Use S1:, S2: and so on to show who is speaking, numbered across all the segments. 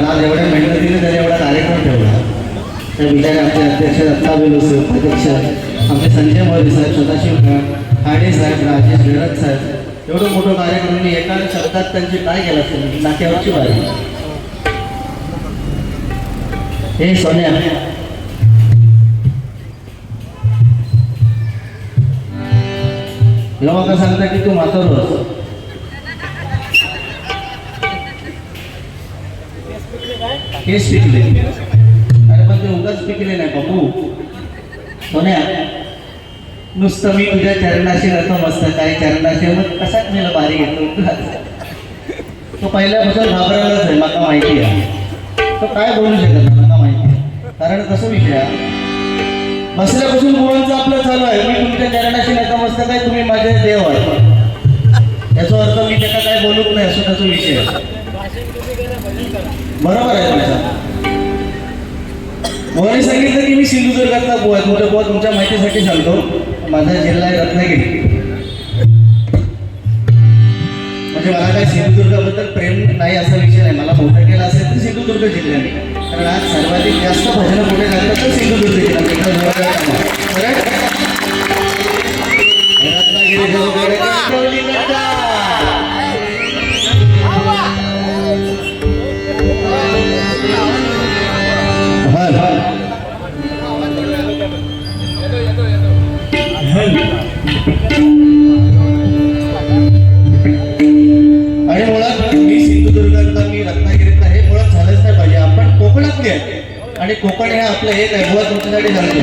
S1: आज एवढ्या मेहनतीने त्याने एवढा कार्यक्रम ठेवला. त्या बिचारे आमचे अध्यक्ष दत्ता बेलुसे, उपाध्यक्ष आमचे संजय मोरे साहेब, सदाशिव खाडे साहेब, राजेश गरज साहेब, एवढं मोठं कार्यक्रम एका शब्दात त्यांची काय केलं असेल, नाक्यावरची बारी. हे सोन्या लोक सांगता की तू म्हातारो केस पिकले. अरे पण ते उगाच पिकले नाही बाबू. सोन्या नुसतं मी तुझ्या चरणाशी नतमस्तक आहे, चरणाशी मग कशात मला बारी घेतो. तो पहिल्यापासून घाबरायलाच आहे, मला माहिती आहे. तो काय बोलू शकत नाही, मला माहिती आहे. कारण कसं विषय बसल्यापासून बुवांचं आपलं चालू आहे, मी तुमच्या चरणाशी नतमस्तक आहे, तुम्ही माझे देव आहे. याचा अर्थ मी त्याला काय बोलूच नाही असं त्याचा विषय आहे. बरोबर आहे तुमचा. मोहने सांगितलं की मी सिंधुदुर्गातला बुवा आहे. तुमच्या बुवा तुमच्या माहितीसाठी सांगतो, माझा जिल्हा आहे रत्नागिरी. म्हणजे मला काय सिंधुदुर्गाबद्दल प्रेम नाही असा विषय नाही. मला मोठं केलं असेल तर सिंधुदुर्ग जिल्ह्याने, कारण आज सर्वाधिक जास्त भजनं कुठे घालतात तर सिंधुदुर्ग जिल्हा. आणि मुळात मी सिंधुदुर्गातला, मी रत्नागिरीतला, हे मुळात झालंच नाही पाहिजे. आपण कोकणातले आहे आणि कोकण हे आपलं हे नाही. बुवा तुमच्यासाठी सांगतो,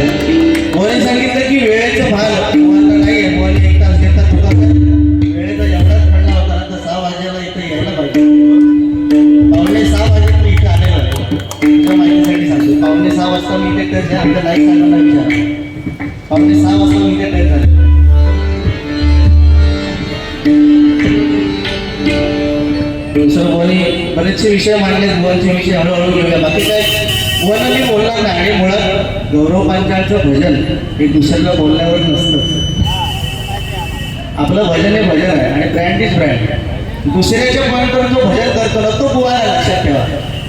S1: बुवाने सांगितलं की वेळेचं भान बुवांना नाही आहे. बुवाने 1 तास घेतला तुका वेळेचा एवढाच पडला होता ना, तर 6 वाजेला इथे यायला पाहिजे. 5:45 वाजेला इथे आलेला आहे. तुझ्या माहितीसाठी सांगतो, 5:45 वाजता मी इथे टच आमच्या लाईक सांगायला विचार. 5:45 वाजता मी इथे टच झाले. दुसरं बुवानी बरेचसे विषय मांडले. बुवांचे विषय हळूहळू घेऊया. बाकी काय बुवांना मी बोलणार नाही. आणि मुळात गौरव पांचाळचं भजन हे दुसऱ्याला बोलण्यावर नसतं. आपलं भजन हे भजन आहे आणि ब्रँड इज ब्रँड. दुसऱ्याच्या पॉईंटवर जो भजन करतो ना तो बुवा लक्षात ठेवा.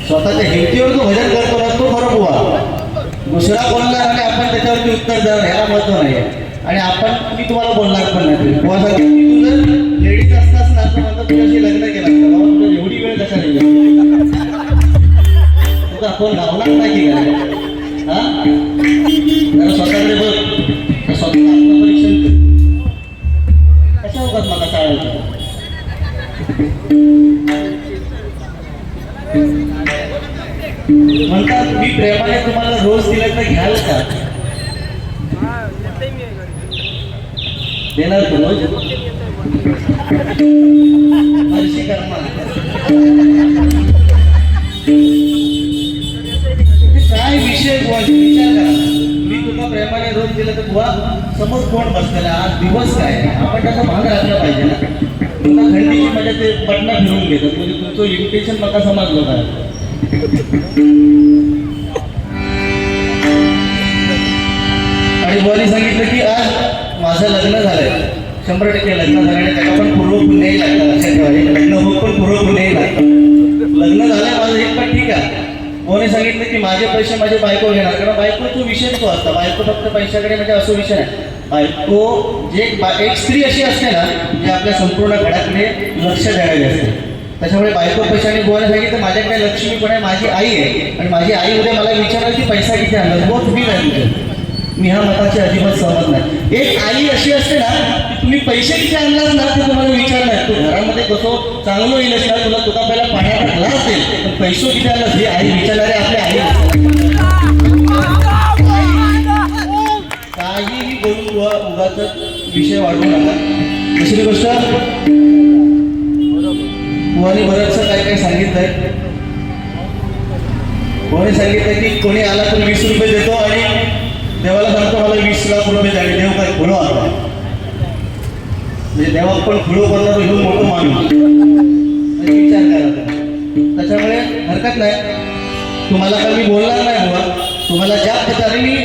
S1: स्वतःच्या हिमतीवर जो भजन करतो ना तो खरं बुवा. दुसरा बोलणार आणि आपण त्याच्यावरती उत्तर देणार ह्याला महत्व नाही आहे. आणि आपण मी तुम्हाला बोलणार पण नाही. बुवा सांगेल की तू जर लेडीज असतास ना तर म्हणतात तुझ्याशी लग्न केलं असतं. बाबा तुझ्या एवढी वेळ कसा नाही तुझा आपण लावणार नाही की काय. हा जरा स्वतःकडे बघ, स्वतः आत्मपरीक्षण कर. कशा होतात मला टाळायचं. म्हणतात मी प्रेमाने तुम्हाला रोज दिलं तर घ्याल का. देणार तू रोज काय विषय बुवाची विचार करा. मी तुला प्रेमाने रोज दिलं तर बुवा समोर कोण बसलेला, आज दिवस काय, आपण त्याचा भाग राखला पाहिजे ना. तुला थंडीची म्हणजे ते बटणा फिरून घेतात. म्हणजे तुमचं इन्व्हिटेशन मला समजलं काय. आणि बुवानी सांगितलं की आज माझं लग्न झालंय. 100% लग्न झाल्याने त्याला पण पूर्व पुण्याही लागतं. लक्षात ठेवा, लग्न होत पण पूर्व पुण्याही लागतं. लग्न झालंय माझं एक पण ठीक आहे. कोणी सांगितलं की माझे पैसे माझी बायको घेणार, कारण बायको तो विषय तो असता. बायको फक्त पैशाकडे म्हणजे असं विषय नाही. बायको जे एक स्त्री अशी असते ना जे आपल्या संपूर्ण घराकडे लक्ष द्यायला असते. त्याच्यामुळे बायको पैशाने बोलायला सांगितलं माझ्याकडे लक्ष्मी पण आहे, माझी आई आहे. आणि माझी आई उद्या मला विचारलं की पैसा किती आणला, हो तुम्ही नाही तुझे. मी ह्या मताची अजिबात सहमत नाही. एक आई अशी असते ना की तुम्ही पैसे किती आणलाच ना ते तुम्हाला विचारणार. तू घरामध्ये कसं चांगलं होईल ना, तुला तुला पहिला पाण्यात घातला असेल पण पैसे किती आणला ही आई विचारणारे आपल्या आई. काहीही बोलून उगाच विषय वाढवू नका. दुसरी गोष्ट बुवाने बरंचसं काय काय सांगितलंय. बुवाने सांगितलं की कोणी आला तर 20 रुपये देतो आणि देवाला सांगतो मला 20 लाख रुपये द्यावे. देव काय खुळो आला म्हणजे देवा पण खुळो करणार हे मोठं माणूस विचार करा. त्याच्यामुळे हरकत नाही. तुम्हाला काय मी बोलणार नाही बुवा. तुम्हाला ज्या प्रकारे मी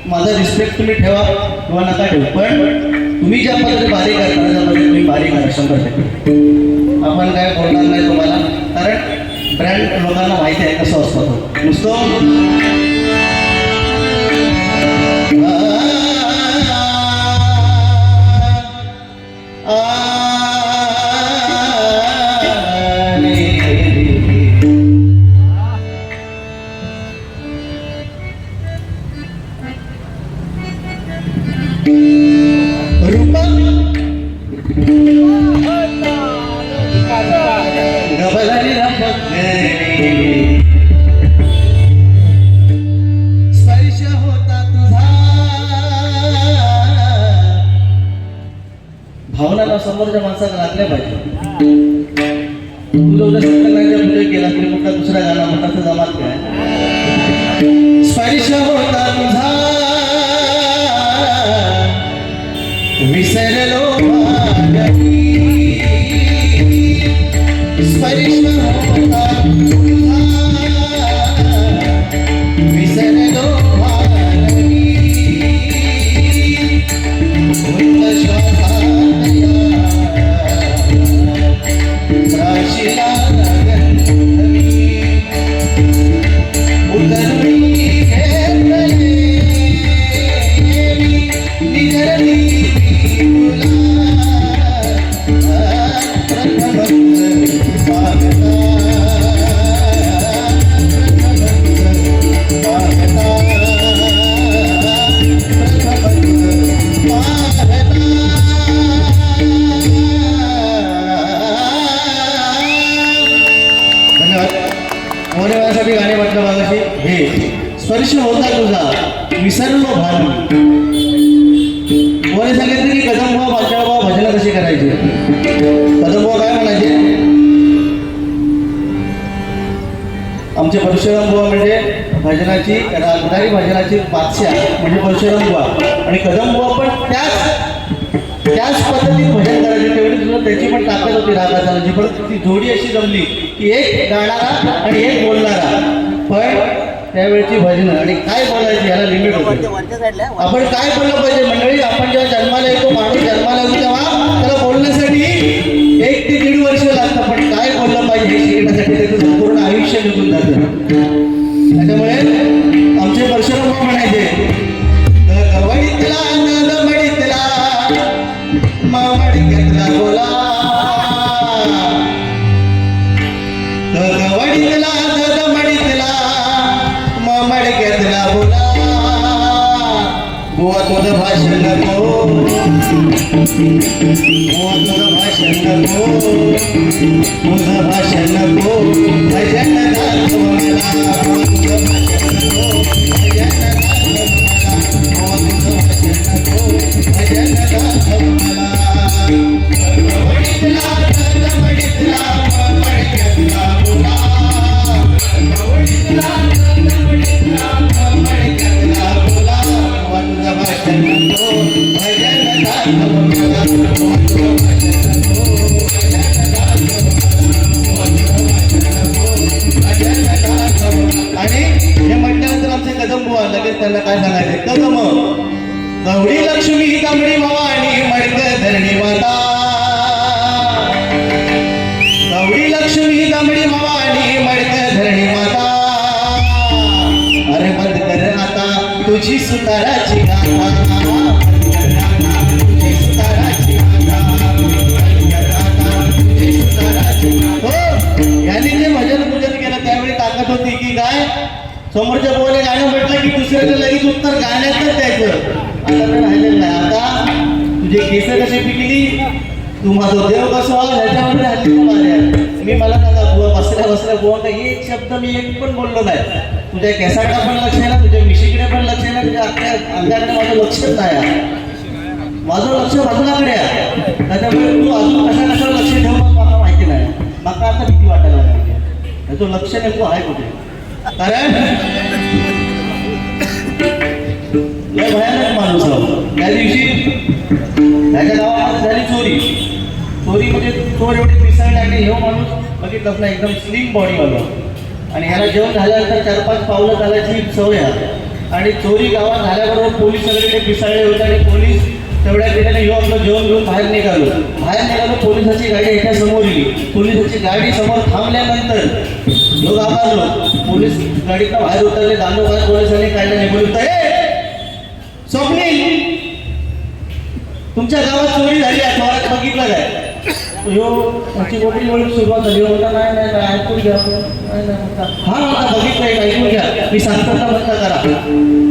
S1: माझा रिस्पेक्ट तुम्ही ठेवा किंवा नका ठेवू, पण तुम्ही ज्या पद्धतीने बारी करता त्यामध्ये तुम्ही बारी करा 100%. आपण काय बोलणार नाही तुम्हाला, कारण ब्रँड लोकांना माहिती आहे कसं असतं तो नुसतं स्पर्श होता तुझा भावनाला समोरच्या माणसाला लागल्या पाहिजे. तुझं उद्या सत्यनारायणच्या पुढे गेला तरी मोठा दुसरा गाणं म्हणता तर जमात काय. स्पर्श होता तुझा विसरलो मागणी. स्पर्श होता तुझा विसरलो मागणी. उंच श्वासातया राशीला गंधवी उतरली घेतली निगरली मोरेवासाठी गाणे म्हटलं मागाशी हे स्पर्श होता तुझा विसरलो भान. मोरे सांगितलं की कदमबुवा पाचाळबुवा भजनं कशी करायची. कदमबुवा काय म्हणायचे आमचे परशुरामबुवा म्हणजे भजनाची रागदारी भजनाची बादशाह म्हणजे परशुरामबुवा आणि कदमबुवा पण त्याच पद्धतीत भजन करायचे. तेवढी तुला त्याची पण ताकद होती रागा चालायची. पण ती जोडी अशी जमली की एक गाणारा आणि एक बोलणारा. पण त्यावेळची भजनं आणि काय बोलायची याला लिमिट होते. आपण काय बोललं पाहिजे मंडळी. आपण जेव्हा जन्माला येतो माणूस जन्माला येतो तेव्हा त्याला बोलण्यासाठी 1 ते 1.5 वर्ष लागतं. पण काय बोललं पाहिजे हे शिकण्यासाठी त्याचं संपूर्ण आयुष्य निघून जातं. त्याच्यामुळे आमचे परशुराम म्हणायचे गवळीतला नदमडीतला मामडक्यातला बोला. गवळीतला नदमडीतला मामडक्यातला बोला. बुवा तुझं भाषण नको बुवा तुझं भाषण नको तुझं भाषण नको भजन दाखव मला. बुवा तुझं भाषण नको भजन दाखव मला. बुवा तुझं भाषण नको भजन दाखव मला. गवळीतला नदमडीतला मामडक्यातला बोला. गवळीतला नदमडीतला मामडक्यातला बोला. बुवा तुझं भाषण नको भजन दाखव मला. बुवा तुझं भाषण नको भजन दाखव मला. आणि हे म्हटल्यानंतर आमचे कदमबुवा लगेच त्यांना काय सांगायचे. कदम गवळी लक्ष्मी तांबडी भवानी मडक धरणी माता. गवळी लक्ष्मी तांबडी भवानी मडक धरणी माता. अरे बंद कर आता तुझी सुताराची गाथा. तुझी सुताराची गाथा. तुझी सुताराची. हो यांनी जे भजन पूजन केलं त्यावेळी ताकद होती की काय समोरच्या बोले गाणं म्हटलं की दुसऱ्याचं लगेच उत्तर गाण्यातच द्यायचं. आता तर राहिलेलं नाही. आता तुझे केस कसे पिकली तू माझा देव कसं ह्याच्यामध्ये हल्ली मार्या. मी मला सांगा बुवा बसल्या बुवा काही एक शब्द मी एक पण बोललो नाही. तुझ्या केसाकडे पण लक्ष आहे ना तुझ्या मिशीकडे पण लक्ष आहे ना तुझ्या अख्ख्या अंगाकडे माझं लक्षच नाही. माझं लक्ष बाजूलाकडे आहे. त्याच्यामुळे तू अजून कशाला लक्ष ठेवून मला माहिती नाही. मला आता भीती वाटायला लागली. त्याचं लक्ष नेमकं आहे कुठे. कारण लय भयानक माणूस आहो. त्या दिवशी त्याच्या गावामध्ये झाली चोरी. चोरीमध्ये चोर एवढे पिसाळले आणि हे माणूस बघितलंच नाही एकदम स्लिम बॉडीवाला. आणि ह्याला जेवण झाल्यानंतर 4-5 पावलं चालायची सवय आहे. आणि चोरी गावात झाल्याबरोबर पोलीस सगळीकडे पिसाळले होते आणि पोलीस तेवढ्या ठिकाणी येऊ आपलं जेवण घेऊन बाहेर निघालो पोलिसाची गाडी याच्या समोर येईल. पोलिसाची गाडी समोर थांबल्यानंतर लोक आवाजलो, पोलीस गाडीतनं बाहेर उतरले. दांडोबार पोलिसांनी काढलं नाही. बोलत स्वप्नील, तुमच्या गावात चोरी झाली आहे, चोरात बघितलं काय? त्याची मोठी मोठी सुरुवात झाली. होता नाही ऐकून घ्या. हा म्हणता बघितलंय, ऐकून घ्या, मी सांगतो ना म्हणता करा.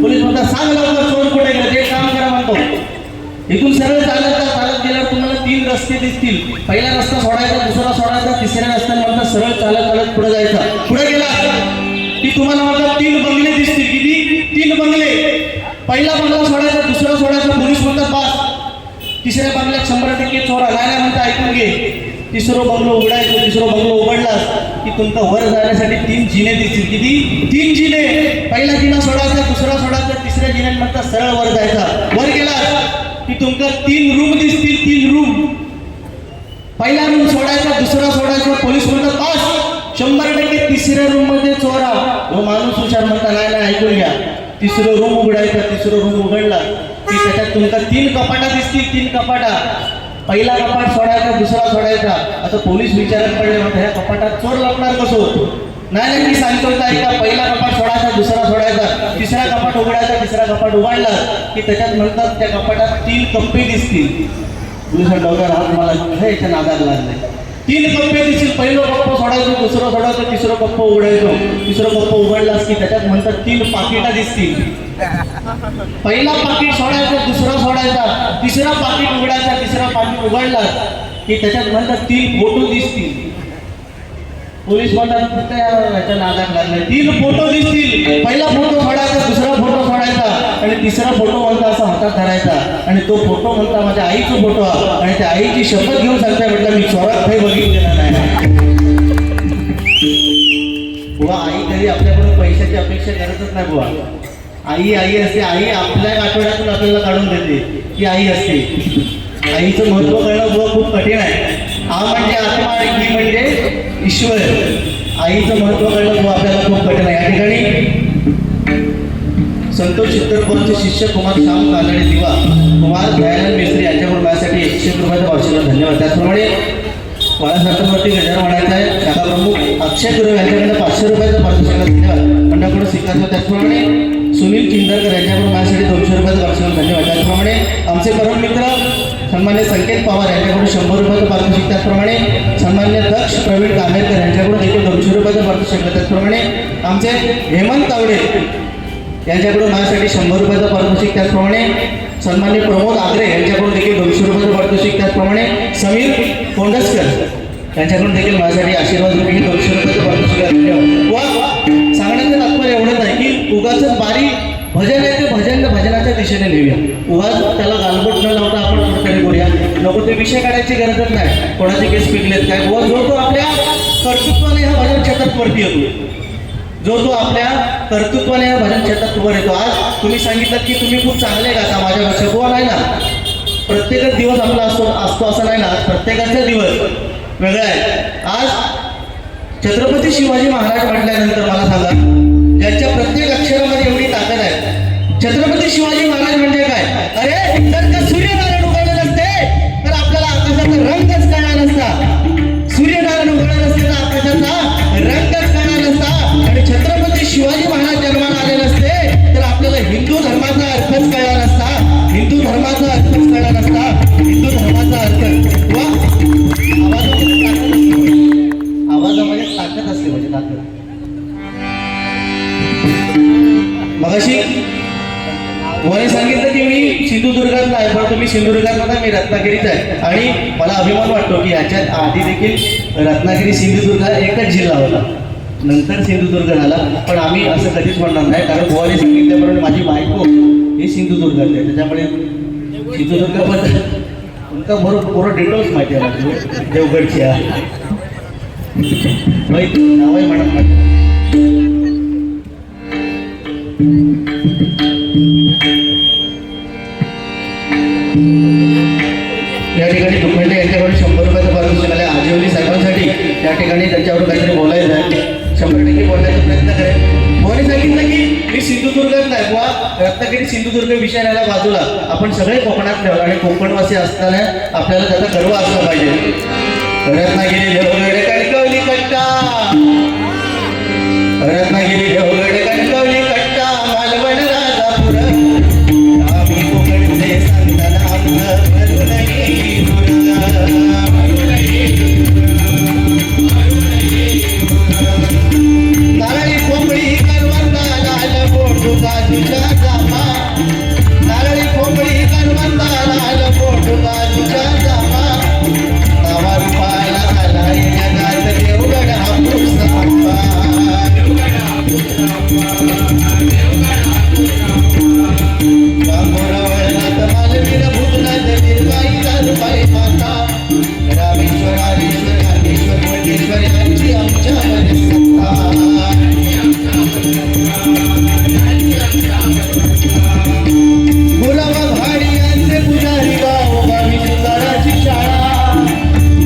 S1: पोलीस म्हणता सांग लवकर चोर कुठे गेला ते काम करा म्हणतो. इथून सरळ चालत गेल्यावर तुम्हाला 3 रस्ते दिसतील. पहिला रस्ता सोडायचा, दुसरा सोडायचा, तिसऱ्या रस्त्याने म्हणता सरळ चालत पुढे जायचा. पुढे गेला की तुम्हाला म्हणतात 3 बंगले दिसतील. किती? 3 बंगले. पहिला बंगला सोडायचा, दुसरा सोडायचा, पोलीस म्हणतात बस. तिसऱ्या बंगल्यात 100% चोरा नाही म्हणता ऐकून घे. तिसरं बंगलो उघडायचं, तिसरं बंगलो उघडलास की तुमचा वर जाण्यासाठी 3 जिने दिसतील. किती? 3 जिने. पहिला जिना सोडायचा, दुसरा सोडायचा, तिसऱ्या जिन्यात म्हणता सरळ वर जायचा. वर गेला की तुमका 3 रूम दिसतील. 3 रूम. पहिला रूम सोडायचा, दुसरा सोडायचा, पोलीस म्हणतात पास. 100% तिसऱ्या रूम मध्ये चोरा. तो माणूस हुशार म्हणता नाही ऐकून घ्या. तिसरं रूम उघडायचा, तिसरं रूम उघडला की त्याच्यात तुमका 3 कपाटा दिसतील. 3 कपाटा. पहिला कपाट सोडायचा, दुसरा सोडायचा. आता पोलीस विचारत पडले म्हणतात ह्या कपाटात चोर लपणार कसो? नाही मी सांगतो ऐका. पहिला कपाट सोडायचा, दुसरा सोडायचा, तिसरा कपाट उघडायचा, तिसरा कपाट उघडला की त्याच्यात म्हणतात त्या कपाटात 3 कप्पे दिसतील. पोलिसांना डोक्यावर हात मला याच्या नादाला लागले. 3 कप्पे दिसतील. पहिलं कप्प सोडायचं, दुसरं सोडायचं, तिसरं कप्प उघडायचं. तिसरं कप्प उघडलास की त्याच्यात म्हणतात 3 पाकिटा दिसतील. पहिला पाकिट सोडायचं, दुसरा सोडायचा, तिसरा पाकिट उघडायचा, तिसरा पाकिट उघडला की त्याच्यात म्हणतात 3 फोटो दिसतील. पोलीस म्हणतात याच्या नादात लागले. 3 फोटो दिसतील. पहिला फोटो सोडायचा, दुसरा फोटो सोडायचा आणि तिसरा फोटो म्हणता असा हातात धरायचा आणि तो फोटो म्हणता माझ्या आईचा फोटो आणि त्या आईची शपथ घेऊन सांगताय म्हटलं मी चोरात काही बघितलेला नाही. बुवा आई कधी आपल्याकडून पैशाची अपेक्षा करतच नाही. बुवा आई असते. आई आपल्या आठवड्यातून आपल्याला काढून देते की आई असते. आईचं महत्व कळणं बुवा खूप कठीण आहे. आ म्हणजे आत्मा आणि ही म्हणजे ईश्वर. आईचं महत्व कळणं बुवा आपल्याला खूप कठीण आहे. या ठिकाणी संतोष चित्रपटचे शिष्य कुमार श्याम कानडे दिवा, कुमार दयानंद मिस्त्री यांच्याकडून माझ्यासाठी 100 रुपयाचा पावसाला धन्यवाद. त्याचप्रमाणे बाळासाहेबांवरती गजर म्हणायचा आहे. शाखा प्रमुख अक्षय गुरव यांच्याकडे 500 रुपयाचा पारितोषिकाला धन्यवाद मंडळाकडून स्वीकारतो. त्याचप्रमाणे सुनील चिंदरकर यांच्याकडून माझ्यासाठी 200 रुपयाचा पारितोषिकाला धन्यवाद. त्याचप्रमाणे आमचे परम मित्र सन्मान्य संकेत पवार यांच्याकडून 100 रुपयाचं पारितोषिक. त्याचप्रमाणे सन्मान्य दक्ष प्रवीण कामेरकर यांच्याकडून देखील 200 रुपयाचं पारितोषिक. त्याचप्रमाणे आमचे हेमंत तावडे यांच्याकडून माझ्यासाठी 100 रुपयाचं पारितोषिक. त्याचप्रमाणे सन्मान्य प्रमोद आग्रे यांच्याकडून देखील 200 रुपयाचं पारितोषिक. त्याचप्रमाणे समीर कोंडसकर यांच्याकडून देखील माझ्यासाठी आशीर्वाद रुपये 200 रुपयाचं पारितोषिक. वा सांगण्याचं तात्पर्य एवढंच आहे की उगाच बारी भजन आहे ते भजनाच्या दिशेने नेऊया. उगाच त्याला गालबोट न लावता आपण कुठेतरी करूया. नको ते विषय काढायची गरजच नाही. कोणाचे केस पिकलेत काय. व जो तो आपल्या कर्तृत्वाने ह्या भजन क्षेत्रात वरती येतो. जो तो आपल्या कर्तृत्वाने ह्या भजन क्षेत्रात वर येतो. आज तुम्ही सांगितलं की तुम्ही खूप चांगले गाता माझ्यापेक्षा. बुवा नाही ना. प्रत्येकच दिवस आपला असतो असं नाही ना. आज प्रत्येकाचा दिवस वेगळा आहे. आज छत्रपती शिवाजी महाराज म्हटल्यानंतर मला सांगा ज्यांच्या प्रत्येक अक्षरामध्ये एवढी ताकद आहे. छत्रपती शिवाजी महाराज म्हणजे काय? अरे जर का सूर्यनारायण उगवले नसते तर आपल्याला आकाशाचा रंगच कळला नसता. सूर्यनारायण उगवले नसते तर आकाशाचा रंगच कळला नसता. आणि छत्रपती शिवाजी महाराज जन्माला आले नसते तर आपल्याला हिंदू धर्माचा अर्थच कळला नसता. हिंदू धर्माचा अर्थच कळला नसता. हिंदू धर्माचा अर्थ वा आवाजामध्ये ताकद असते म्हणजे ताकद. मगाशी वय सांगितलं की मी सिंधुदुर्गातला आहे. पण तुम्ही सिंधुदुर्गात नव्हता, मी रत्नागिरीत आहे. आणि मला अभिमान वाटतो की याच्यात आधी देखील रत्नागिरी सिंधुदुर्ग एकच जिल्हा होता. नंतर सिंधुदुर्ग झाला. पण आम्ही असं कधीच म्हणणार नाही कारण गोवाने सांगितल्याप्रमाणे माझी बायको ही सिंधुदुर्गात आहे. त्याच्यामुळे सिंधुदुर्गाबद्दल तुमका बरोबर डिटेल्स माहिती आहे माझी. देवगडची आहे नावही म्हणत नाही. या ठिकाणी दुखंडे यांच्याकडून 100 रुपयाचं पारितोषिक आले. आजीवली साहेबांसाठी या ठिकाणी त्यांच्यावर काहीतरी बोलायचं आहे. 100% बोलण्याचा प्रयत्न करेल. कोणी सांगितलं की मी सिंधुदुर्गात नाही. बुवा रत्नागिरी सिंधुदुर्ग विषय राहिला बाजूला, आपण सगळे कोकणात राहू आणि कोकणवासी असताना आपल्याला त्याचा गर्व असला पाहिजे. रत्नागिरी देवगड कणकवली कट्टा, रत्नागिरी देवगड कणकवली कट्टा, मालवण राजापूर, आम्ही कोकणचे संतान आमचं भरून येईल. नारळी खोबळी करवंदा लाल पोटू काजूच्या जामा, नारळी खोबळी करवंदा लाल पोटू काजूच्या जामा, नावा रुपाला आलाय जगात देवगड हापूस आंबा. बांबोरावळणात मालवीर भूतनाथ वीरबाई दारुबाई माता, रामेश्वर आरेश्वर ज्ञानेश्वर वटेश्वर यांची आमच्यावर सत्ता. गुलाबा भाडी यांचे पुजारी गाव गावी सुताराची शाळा,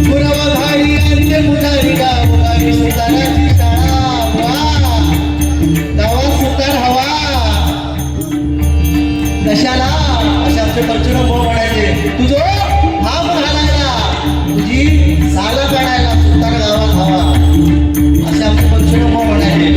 S1: गुलाबा भाडी यांचे पुजारी गाव गावी सुताराची शाळा. वा गावात सुतार हवा कशाला, असे आमचे परचुन भाऊ म्हणायचे. तुझो हाप घालायला, तुझी साल काढायला सुतार गावात हवा, असे आमचे परचुन भाऊ म्हणायचे.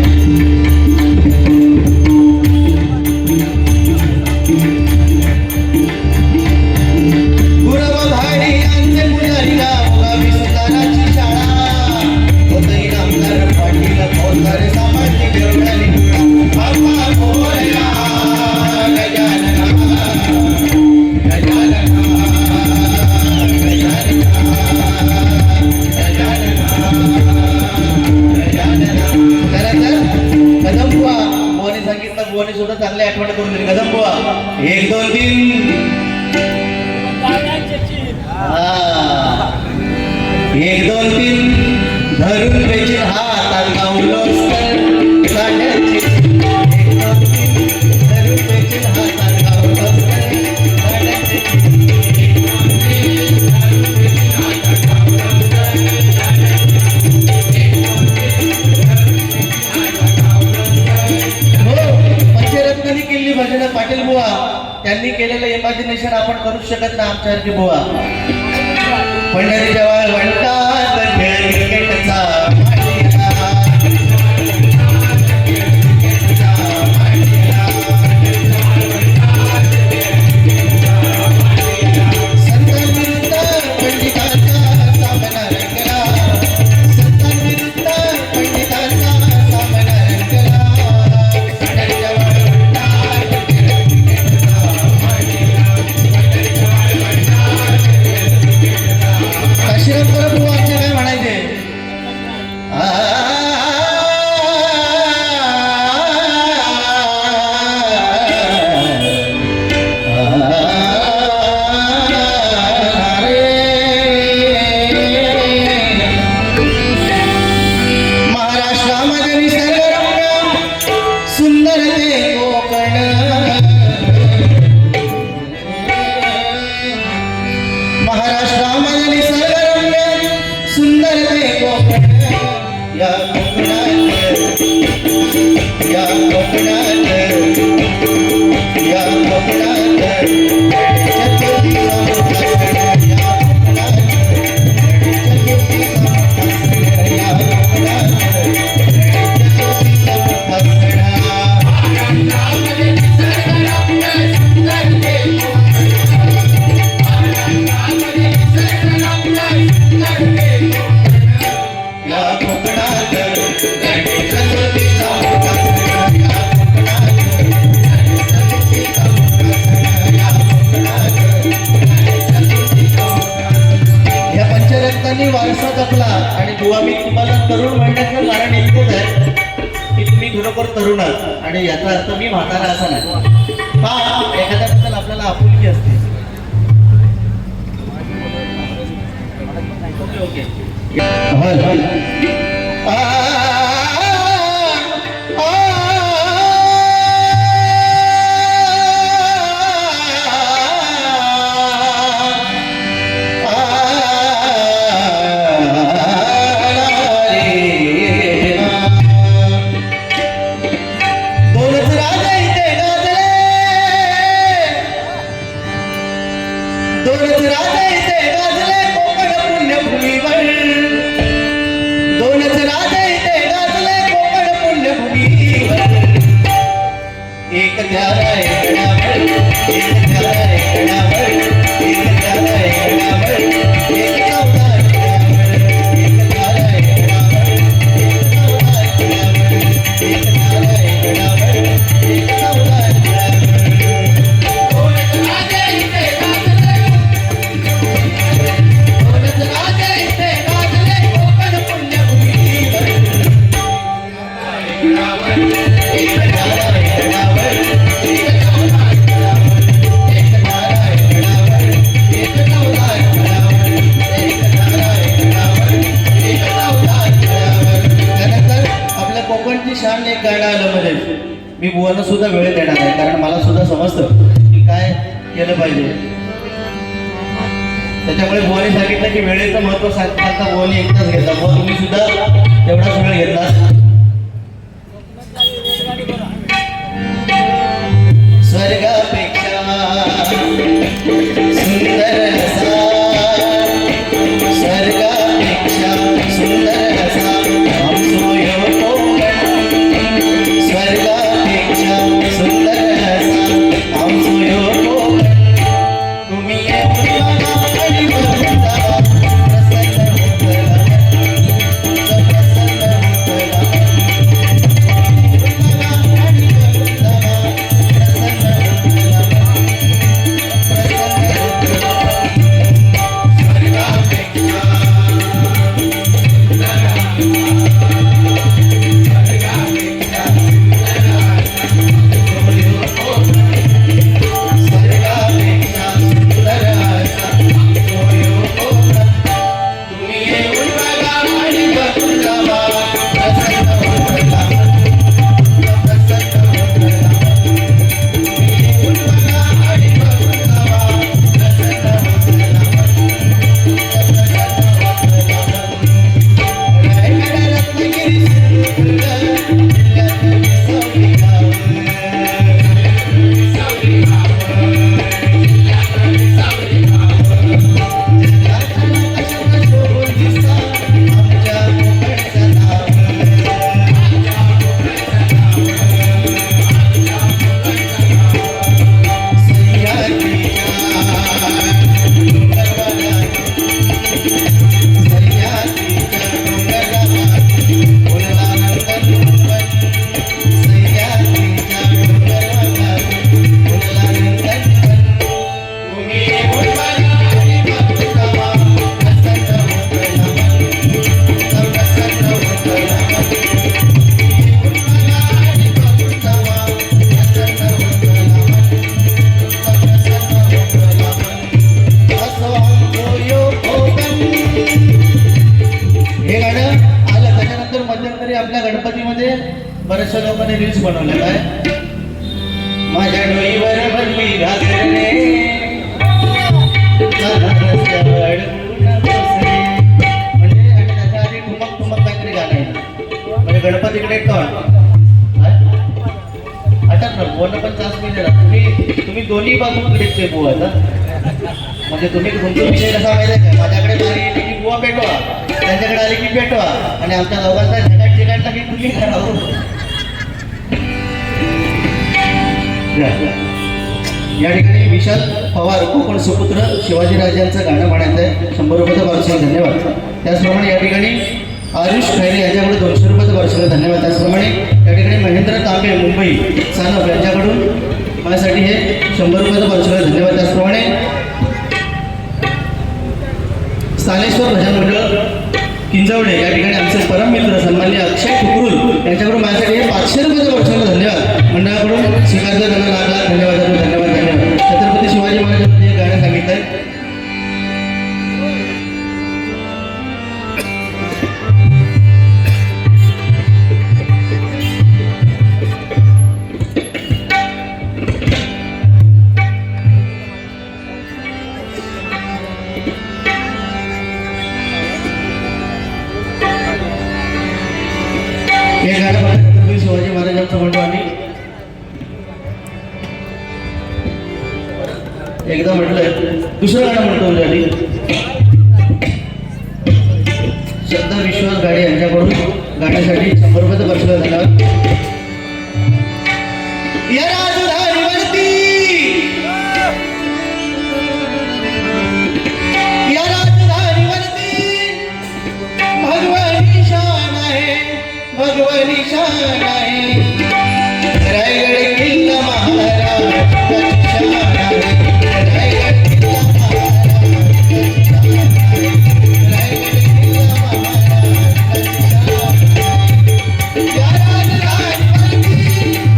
S1: गुरव भाडी यांचे पुजारी गाव गावी सुताराची शाळा, होतही नामदार पाटील फौजदार सामाजिक देवळाली बाप्पा मोरया. कदम बुवा बुवाने सांगितलं, बुवाने सुद्धा चांगली आठवण करून दिली. कदम बुवा 1 2 3, 1 2 3 धरून बेचिन हात गावलोस तर काढ्याची, 1 2 3 धरून बेचिन हात गावलोस तर काढ्याची. पंचरत्नांनी केलेली भजन पाटील बुवा त्यांनी केलेलं इमॅजिनेशन आपण करू शकत नाही आमच्यासारखे बुवा. पंढरीच्या म्हणतात खेळ क्रिकेटचा वारसा जपला. आणि बुवा मी तुम्हाला तरुण म्हणण्याचं कारण इतकंच आहे की तुम्ही खरोखर तरुण आहात आणि याचा अर्थ मी म्हातारा असा नाही. हा एखाद्याबद्दल आपल्याला आपुलकी असते. ओके दोनच राजा इथे गाजले, एक त्याला ऐकण्यावर, एक त्याला ऐकण्यावर, एक त्याला ऐकण्यावर, एक चौदा ऐकण्यावर, एक त्याला ऐकण्यावर, एक चौदा ऐकण्यावर, एक त्याला ऐकण्यावर, एक चौदा कोकणची शान एक गाणं आलं मध्ये. मी बुवांना सुद्धा वेळ देणार आहे कारण मला सुद्धा समजतं की काय केलं पाहिजे. त्याच्यामुळे बुवाने सांगितलं की वेळेचं महत्व सांगता बुवाने एकदाच घेतला. बुवा तुम्ही सुद्धा तेवढाच वेळ घेतला. स्वर्गापेक्षा सुंदर असा, स्वर्गापेक्षा सुंदर असा आमचो ह्यो कोकण. स्वर्गापेक्षा सुंदर असा आमचो ह्यो कोकण. तुम्ही येऊन बघा आणि बघून जावा, प्रसन्न होतला मन, प्रसन्न होतला आपल्या गणपतीमध्ये बऱ्याचशा लोकांनी रील्स बनवले. काय माझ्या डोईवर बनली घागरणे, म्हणजे आणि त्याच्या आधी ठुमक ठुमक काहीतरी गाणं आहे. म्हणजे गणपतीकडे कण आठवत ना बुवांना पण चान्स मिळेल. तुम्ही दोन्ही बाजूकडेचे बुवा आता. म्हणजे तुम्ही तुमचा विषय कसा माहिती आहे का, माझ्याकडे आली की बुवा पेटवा, त्यांच्याकडे आली की पेटवा, आणि आमच्या दोघांचा झटाट चिकाटला की तुम्ही करावं. या ठिकाणी विशाल पवार कोकण सुपुत्र शिवाजीराजांचं गाणं म्हणायचं आहे. 100 रुपयाचं पार्सल धन्यवाद. त्याचप्रमाणे या ठिकाणी आयुष खैरे यांच्याकडे 200 रुपयाचं पार्सल धन्यवाद. त्याचप्रमाणे या ठिकाणी महेंद्र तांबे मुंबई सानप यांच्याकडून माझ्यासाठी हे 100 रुपयाचं पार्सल धन्यवाद. त्याचप्रमाणे स्थानेश्वर भजन मंडळ किंजवडे या ठिकाणी आमचे परम मित्र सन्माननीय अक्षय ठुकरुल यांच्याकडून माझ्यासाठी हे 500 रुपयाचं पार्सल धन्यवाद. मंडळाकडून स्वीकारलं त्यांना लागला. धन्यवाद धन्यवाद धन्यवाद. छत्रपती शिवाजी महाराजांनी हे गाणं सांगितलं आहे. हे गाणं फक्त छत्रपती शिवाजी महाराजांचं म्हणतो आणि एकदा म्हटलंय. दुसरं गाणं म्हणतो झाली श्रद्धा विश्वास गाडी यांच्याकडून गाण्यासाठी 100 रुपयाचं पार्सल धन्यवाद. रायगड किल्ला महाराजांची शान आहे. रायगड किल्ला महाराजांची शान आहे. रायगड किल्ला महाराजांची शान आहे. या राजराजवरती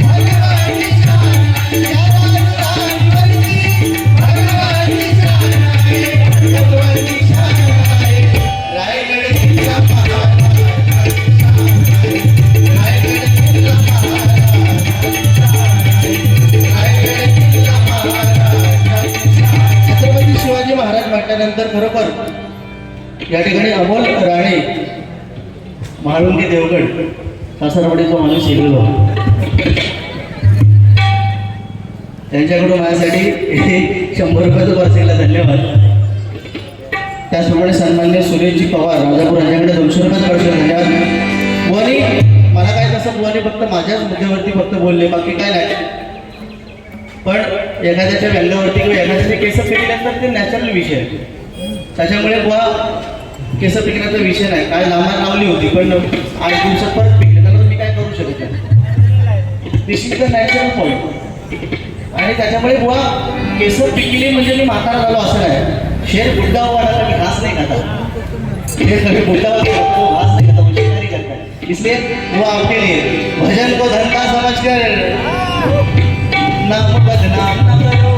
S1: भगवानची शान आहे. या राजराजवरती भगवानची शान आहे. भगवानची शान आहे. रायगड किल्ला महाराजांची शान आहे. रायगड किल्ला महाराजांची शान आहे. रायगड किल्ला महाराजांची शान आहे. छत्रपती शिवाजी महाराज म्हटल्यानंतर खरोखर या ठिकाणी अमोल राणे म्हाळुंगे देवगड सासरवाडीचा माणूस शिकलो त्यांच्याकडून माझ्यासाठी 100 रुपयाचं पार्सेलला धन्यवाद. त्याचप्रमाणे सन्मान्य सुरेशजी पवार राजापूर यांच्याकडे 200 रुपयाचं पार्सेल धन्यवाद. बुवानी मला काय तसं बुवानी फक्त माझ्याच मुद्द्यावरती फक्त बोलले, बाकी काय नाही. पण एखाद्याच्या व्यंगावरती किंवा एखाद्याचे केस पिकल्यानंतर ते नॅचरल विषय आहे. त्याच्यामुळे बुवा केस पिकण्याचा विषय नाही, काय लांबा लावली होती पण 8 दिवसात परत पिकले, त्याला मी काय करू शकत नाही. दिस इज द नॅचरल पॉईंट. आणि त्याच्यामुळे बुवा केस पिकली म्हणजे मी म्हातारा झालो असं नाही. शेर बुड्ढा हुआ ना कभी घास नहीं खाता. शेर कभी बुड्ढा हुआ तो घास नहीं खाता, वो शिकारी करता है. इसलिए वो आपके लिए भजन को धंधा समझकर नाम बदनाम न करो.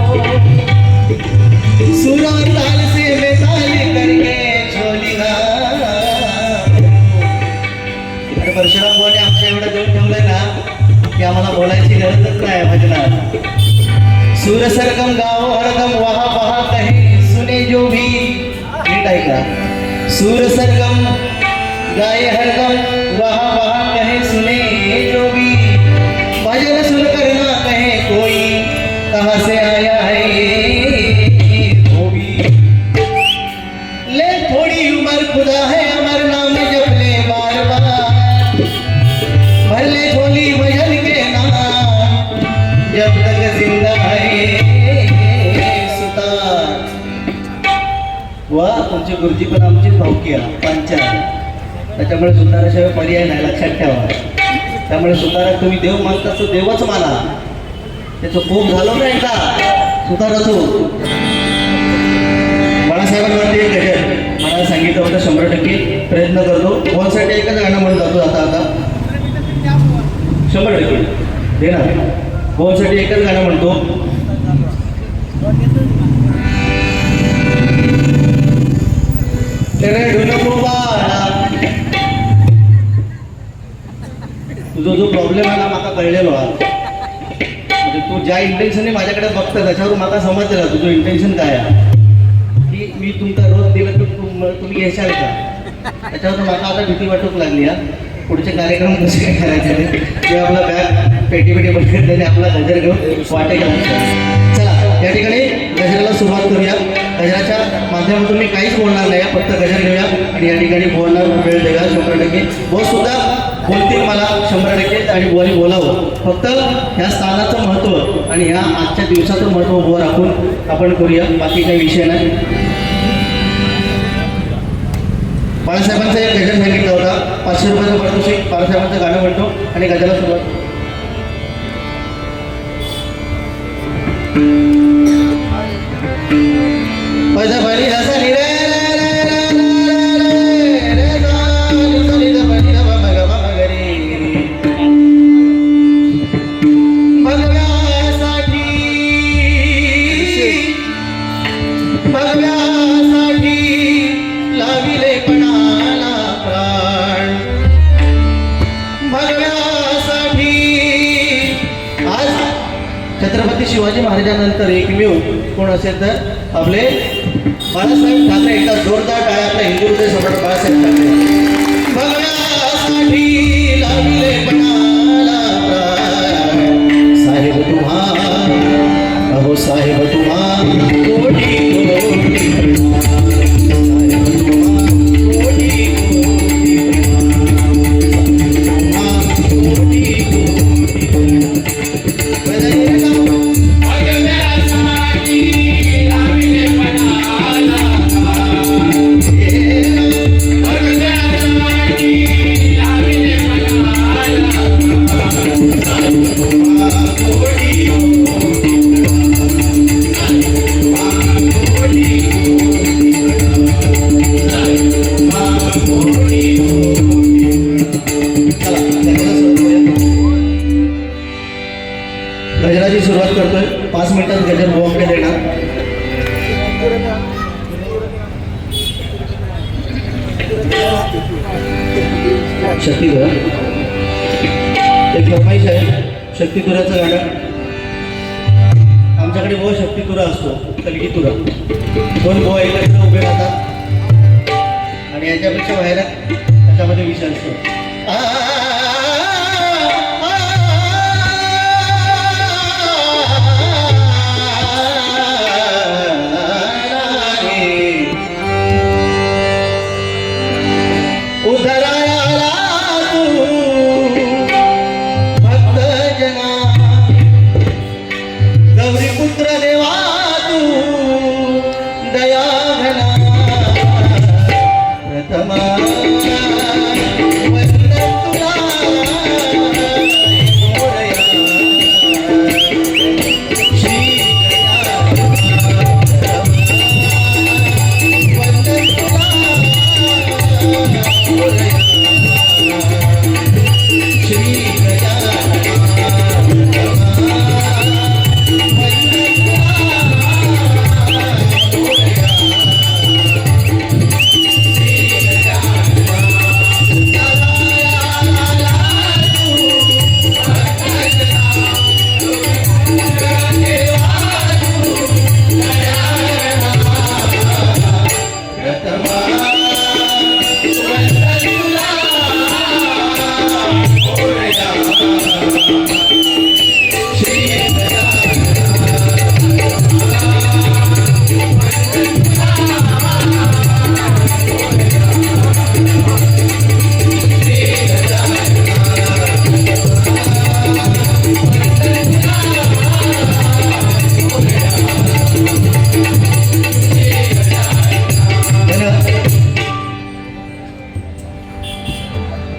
S1: सुर और ताल से बेताल करके छोलिना. अरे परशुराम बुवाने आमच्या एवढं देऊन ठेवलंय ना की आम्हाला बोलायची गरजच नाही भजनात. सूर सरगम गाओ हरदम वहा वहा कहे सुने जो भी. नीट ऐका. सूर सरगम गाए हरदम वहा वहा कहे सुने जो भी. भजन सुन कर ना कहे कोई कहाँ से आया है वो भी. ले थोड़ी उम्र खुदा है अमर नाम जप ले बार बार. भर ले झोली भजन के नाम जब तक जिंदा है सुतार. वा तुमची गुरुजी पण आमची भावकी आहे पंचायत. त्याच्यामुळे सुताराशिवाय पर्याय नाही, लक्षात ठेवा. त्यामुळे सुतारा तुम्ही देव मानता तर देवच माना. त्याचं खूप झालं नाही का सुताराचो. बाळासाहेबांवरती एक गजर मला सांगितलं होतं, 100% प्रयत्न करतो. बोलसाठी एकच गाणं म्हणून जातो आता 100% दे ना. बोलसाठी एकच गाणं म्हणतो. तुझा जो प्रॉब्लेम आहे ना मला कळलेलो आहे. म्हणजे तू ज्या इंटेन्शनने माझ्याकडे बघता त्याच्यावर मला समजलं तुझं इंटेन्शन काय आहे. की मी तुमचा रोज दिला तर तुम्ही घेशाल का. त्याच्यावर मला आता भीती वाटूक लागली. पुढचे कार्यक्रम कसे काय करायचे ते आपला बॅग पेटी बघत त्याने आपला गजर घेऊन वाटेल. चला या ठिकाणी गजराला सुरुवात करूया. गजराच्या माध्यमातून मी काहीच बोलणार नाही, फक्त गजर घेऊया आणि या ठिकाणी बोलणार वेळ देऊया 100%. बोस सुद्धा बोलतील मला 100% आणि बोली बोलावं. फक्त ह्या स्थानाचं महत्त्व आणि ह्या आजच्या दिवसाचं महत्त्व उभं राखून आपण करूया, बाकी काही विषय नाही. बाळासाहेबांचा एक गजर सांगितला होता. 500 रुपयाचं पारितोषिक. बाळासाहेबांचं गाणं म्हणतो आणि गजराला सुरुवात. पैसा भरी हसा रे भगव्यासाठी लाविले पणाला प्राण. भगव्यासाठी आज छत्रपती शिवाजी महाराजांनंतर एकमेव कोण असेल तर आपले बाळासाहेब ठाकरे. एकदा जोरदार टाळ्या आपल्या हिंदू हृदय सम्राट बाळासाहेब ठाकरे. भगव्यासाठी लाविले पणाला प्राण. साहेब तुम्हा अहो साहेब तुम्हा कोटी कोटी प्रणाम. साहेब तुम्हा कोटी कोटी प्रणाम. कोटी कोटी प्रणाम. गजराची सुरुवात करतोय. 5 मिनिटात गजर बॉम्बे देणार. शक्तिधुरा एक फरमाईश आहे. शक्तिधुराचं गाणं आमच्याकडे बो शक्तिधुरा असतो, कलगी तुरा. 2 बो एकत्र उभे राहतात आणि याच्यापेक्षा बाहेर त्याच्यामध्ये विषय असतो. पुत्र देवा तू दया घना प्रथमा वंदन तुला मोरया श्री वंदन तुला मोरया श्री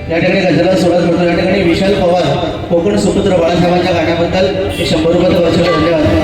S1: या ठिकाणी गजराला सुरुवात करतो. या ठिकाणी विशाल पवार कोकण सुपुत्र बाळासाहेबांच्या गाण्याबद्दल 100 रुपयाचा वर्ष धन्यवाद.